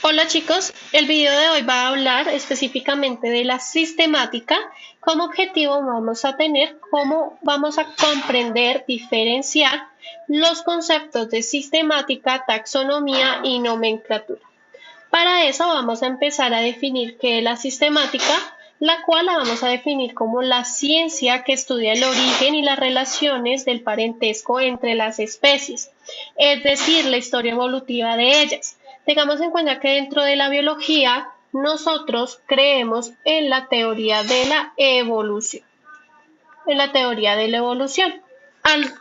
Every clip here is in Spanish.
Hola chicos, el video de hoy va a hablar específicamente de la sistemática. Como objetivo vamos a tener cómo vamos a comprender, diferenciar los conceptos de sistemática, taxonomía y nomenclatura. Para eso vamos a empezar a definir qué es la sistemática, la cual la vamos a definir como la ciencia que estudia el origen y las relaciones del parentesco entre las especies, es decir, la historia evolutiva de ellas. Tengamos en cuenta que dentro de la biología nosotros creemos en la teoría de la evolución. Al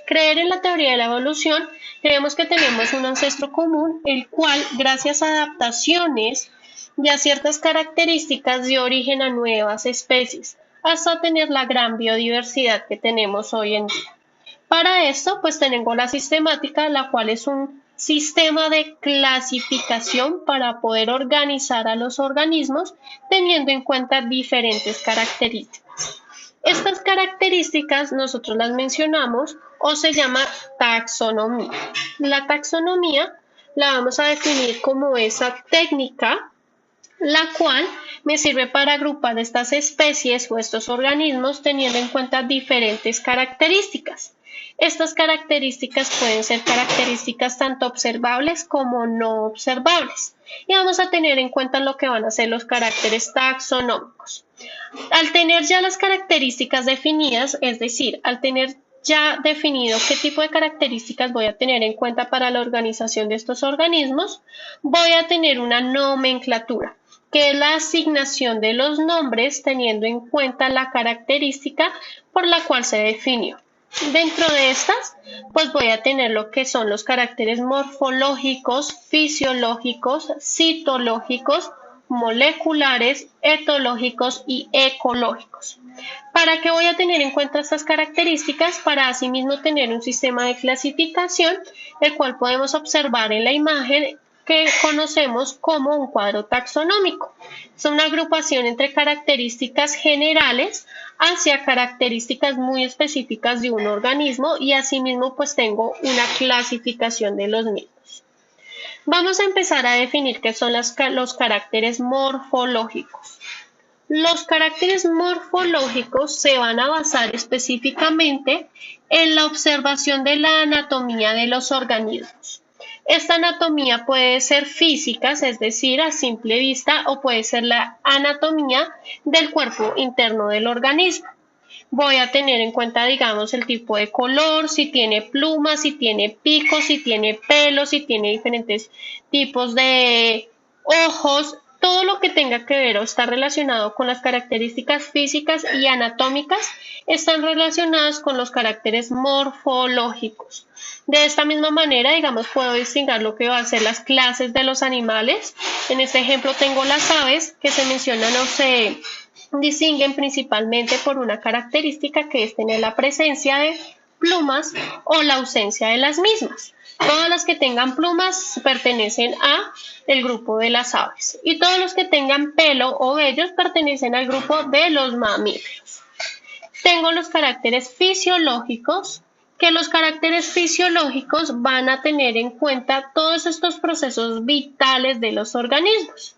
creer en la teoría de la evolución, creemos que tenemos un ancestro común, el cual, gracias a adaptaciones y a ciertas características, dio origen a nuevas especies, hasta tener la gran biodiversidad que tenemos hoy en día. Para esto, pues tenemos la sistemática, la cual es un sistema de clasificación para poder organizar a los organismos teniendo en cuenta diferentes características. Estas características nosotros las mencionamos o se llama taxonomía. La taxonomía la vamos a definir como esa técnica la cual me sirve para agrupar estas especies o estos organismos teniendo en cuenta diferentes características. Estas características pueden ser características tanto observables como no observables. Y vamos a tener en cuenta lo que van a ser los caracteres taxonómicos. Al tener ya las características definidas, es decir, al tener ya definido qué tipo de características voy a tener en cuenta para la organización de estos organismos, voy a tener una nomenclatura, que es la asignación de los nombres teniendo en cuenta la característica por la cual se definió. Dentro de estas, pues voy a tener lo que son los caracteres morfológicos, fisiológicos, citológicos, moleculares, etológicos y ecológicos. ¿Para qué voy a tener en cuenta estas características? Para asimismo tener un sistema de clasificación, el cual podemos observar en la imagen que conocemos como un cuadro taxonómico. Es una agrupación entre características generales hacia características muy específicas de un organismo y asimismo pues tengo una clasificación de los mismos. Vamos a empezar a definir qué son los caracteres morfológicos. Los caracteres morfológicos se van a basar específicamente en la observación de la anatomía de los organismos. Esta anatomía puede ser física, es decir, a simple vista, o puede ser la anatomía del cuerpo interno del organismo. Voy a tener en cuenta, digamos, el tipo de color, si tiene plumas, si tiene picos, si tiene pelos, si tiene diferentes tipos de ojos. Todo lo que tenga que ver o está relacionado con las características físicas y anatómicas están relacionadas con los caracteres morfológicos. De esta misma manera, digamos, puedo distinguir lo que va a ser las clases de los animales. En este ejemplo tengo las aves que se mencionan o se distinguen principalmente por una característica que es tener la presencia de plumas o la ausencia de las mismas. Todas las que tengan plumas pertenecen a el grupo de las aves y todos los que tengan pelo o vellos pertenecen al grupo de los mamíferos. Tengo los caracteres fisiológicos, que los caracteres fisiológicos van a tener en cuenta todos estos procesos vitales de los organismos.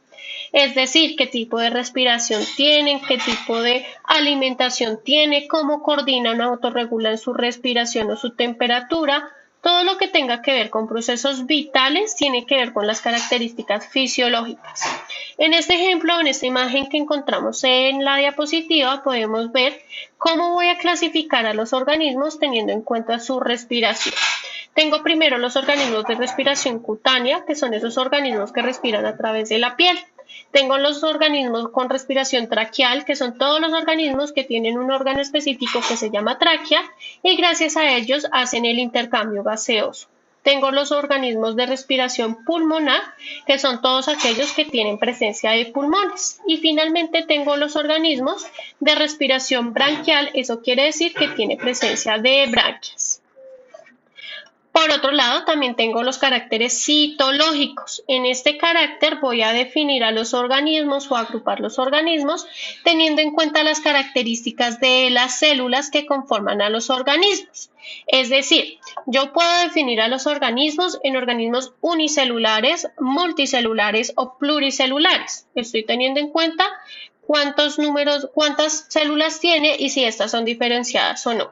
Es decir, qué tipo de respiración tienen, qué tipo de alimentación tiene, cómo coordinan o autorregulan su respiración o su temperatura. Todo lo que tenga que ver con procesos vitales tiene que ver con las características fisiológicas. En este ejemplo, en esta imagen que encontramos en la diapositiva, podemos ver cómo voy a clasificar a los organismos teniendo en cuenta su respiración. Tengo primero los organismos de respiración cutánea, que son esos organismos que respiran a través de la piel. Tengo los organismos con respiración traqueal, que son todos los organismos que tienen un órgano específico que se llama tráquea y gracias a ellos hacen el intercambio gaseoso. Tengo los organismos de respiración pulmonar, que son todos aquellos que tienen presencia de pulmones. Y finalmente tengo los organismos de respiración branquial, eso quiere decir que tiene presencia de branquias. Por otro lado, también tengo los caracteres citológicos. En este carácter voy a definir a los organismos o agrupar los organismos teniendo en cuenta las características de las células que conforman a los organismos. Es decir, yo puedo definir a los organismos en organismos unicelulares, multicelulares o pluricelulares. Estoy teniendo en cuenta cuántas células tiene y si estas son diferenciadas o no.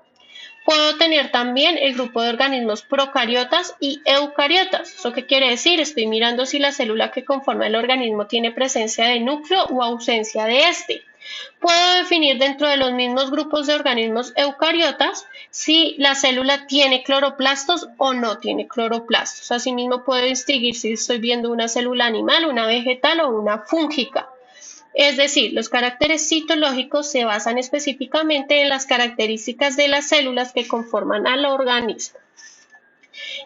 Puedo tener también el grupo de organismos procariotas y eucariotas. ¿Eso qué quiere decir? Estoy mirando si la célula que conforma el organismo tiene presencia de núcleo o ausencia de este. Puedo definir dentro de los mismos grupos de organismos eucariotas si la célula tiene cloroplastos o no tiene cloroplastos. Asimismo, puedo distinguir si estoy viendo una célula animal, una vegetal o una fúngica. Es decir, los caracteres citológicos se basan específicamente en las características de las células que conforman al organismo.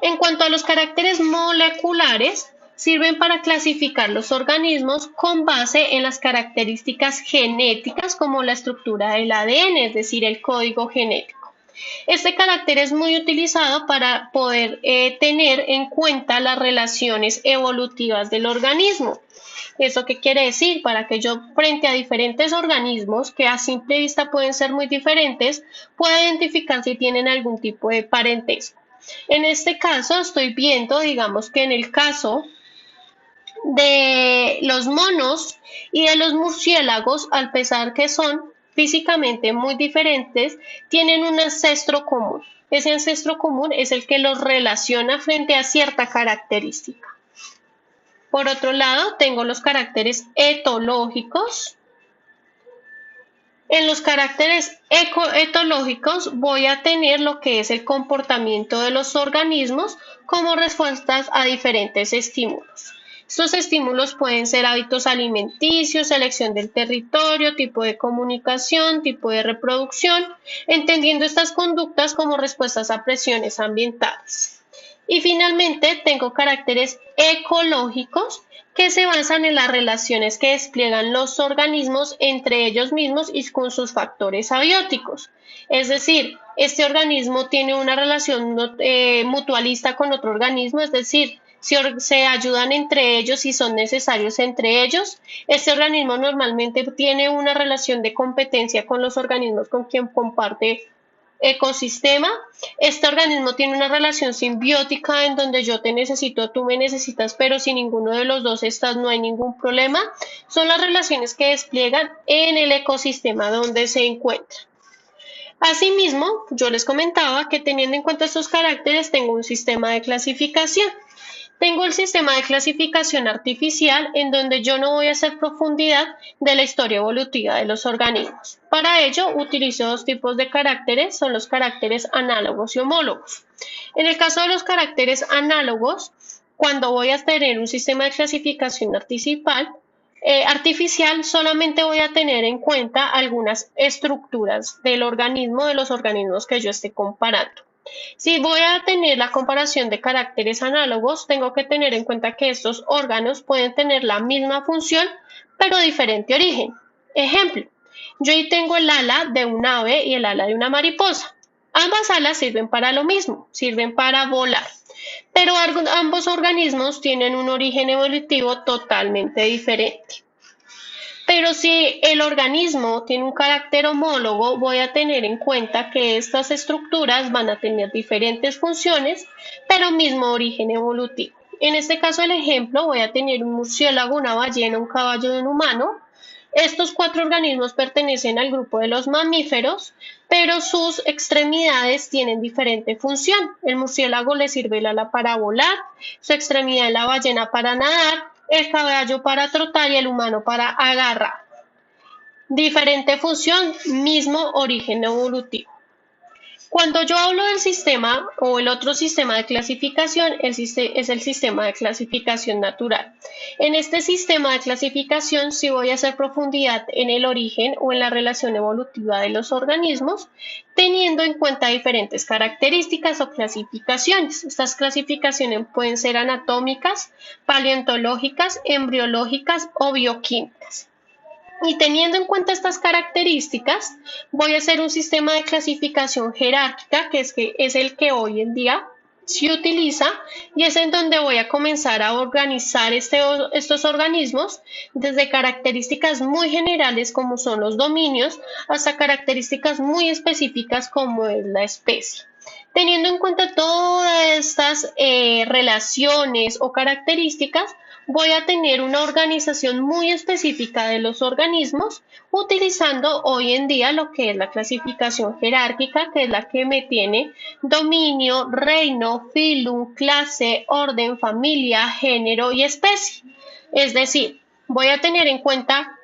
En cuanto a los caracteres moleculares, sirven para clasificar los organismos con base en las características genéticas como la estructura del ADN, es decir, el código genético. Este carácter es muy utilizado para poder tener en cuenta las relaciones evolutivas del organismo. ¿Eso qué quiere decir? Para que yo, frente a diferentes organismos que a simple vista pueden ser muy diferentes, pueda identificar si tienen algún tipo de parentesco. En este caso estoy viendo, digamos que en el caso de los monos y de los murciélagos, al pesar que son físicamente muy diferentes, tienen un ancestro común. Ese ancestro común es el que los relaciona frente a cierta característica. Por otro lado, tengo los caracteres etológicos. En los caracteres etológicos voy a tener lo que es el comportamiento de los organismos como respuestas a diferentes estímulos. Estos estímulos pueden ser hábitos alimenticios, selección del territorio, tipo de comunicación, tipo de reproducción, entendiendo estas conductas como respuestas a presiones ambientales. Y finalmente tengo caracteres ecológicos que se basan en las relaciones que despliegan los organismos entre ellos mismos y con sus factores abióticos. Es decir, este organismo tiene una relación mutualista con otro organismo, es decir, si se ayudan entre ellos y son necesarios entre ellos. Este organismo normalmente tiene una relación de competencia con los organismos con quien comparte ecosistema. Este organismo tiene una relación simbiótica en donde yo te necesito, tú me necesitas, pero si ninguno de los dos estás no hay ningún problema. Son las relaciones que despliegan en el ecosistema donde se encuentra. Asimismo, yo les comentaba que teniendo en cuenta estos caracteres tengo un sistema de clasificación. Tengo el sistema de clasificación artificial en donde yo no voy a hacer profundidad de la historia evolutiva de los organismos. Para ello utilizo dos tipos de caracteres, son los caracteres análogos y homólogos. En el caso de los caracteres análogos, cuando voy a tener un sistema de clasificación artificial, solamente voy a tener en cuenta algunas estructuras del organismo, de los organismos que yo esté comparando. Si voy a tener la comparación de caracteres análogos, tengo que tener en cuenta que estos órganos pueden tener la misma función, pero diferente origen. Ejemplo, yo ahí tengo el ala de un ave y el ala de una mariposa. Ambas alas sirven para lo mismo, sirven para volar, pero ambos organismos tienen un origen evolutivo totalmente diferente. Pero si el organismo tiene un carácter homólogo, voy a tener en cuenta que estas estructuras van a tener diferentes funciones, pero mismo origen evolutivo. En este caso, el ejemplo, voy a tener un murciélago, una ballena, un caballo y un humano. Estos cuatro organismos pertenecen al grupo de los mamíferos, pero sus extremidades tienen diferente función. El murciélago le sirve el ala para volar, su extremidad es la ballena para nadar, el caballo para trotar y el humano para agarrar. Diferente función, mismo origen evolutivo. Cuando yo hablo del sistema o el otro sistema de clasificación, es el sistema de clasificación natural. En este sistema de clasificación sí voy a hacer profundidad en el origen o en la relación evolutiva de los organismos, teniendo en cuenta diferentes características o clasificaciones. Estas clasificaciones pueden ser anatómicas, paleontológicas, embriológicas o bioquímicas. Y teniendo en cuenta estas características, voy a hacer un sistema de clasificación jerárquica, que es el que hoy en día se utiliza y es en donde voy a comenzar a organizar estos organismos desde características muy generales como son los dominios hasta características muy específicas como es la especie. Teniendo en cuenta todas estas relaciones o características, voy a tener una organización muy específica de los organismos utilizando hoy en día lo que es la clasificación jerárquica, que es la que me tiene dominio, reino, filum, clase, orden, familia, género y especie. Es decir, voy a tener en cuenta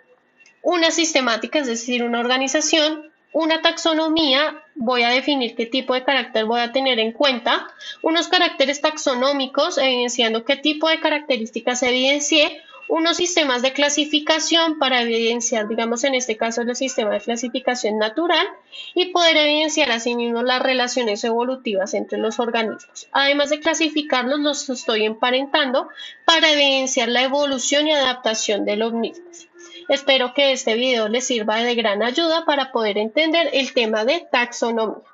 una sistemática, es decir, una organización, una taxonomía, voy a definir qué tipo de carácter voy a tener en cuenta, unos caracteres taxonómicos evidenciando qué tipo de características evidencié, unos sistemas de clasificación para evidenciar, digamos en este caso el sistema de clasificación natural y poder evidenciar asimismo las relaciones evolutivas entre los organismos. Además de clasificarlos, los estoy emparentando para evidenciar la evolución y adaptación de los mismos. Espero que este video les sirva de gran ayuda para poder entender el tema de taxonomía.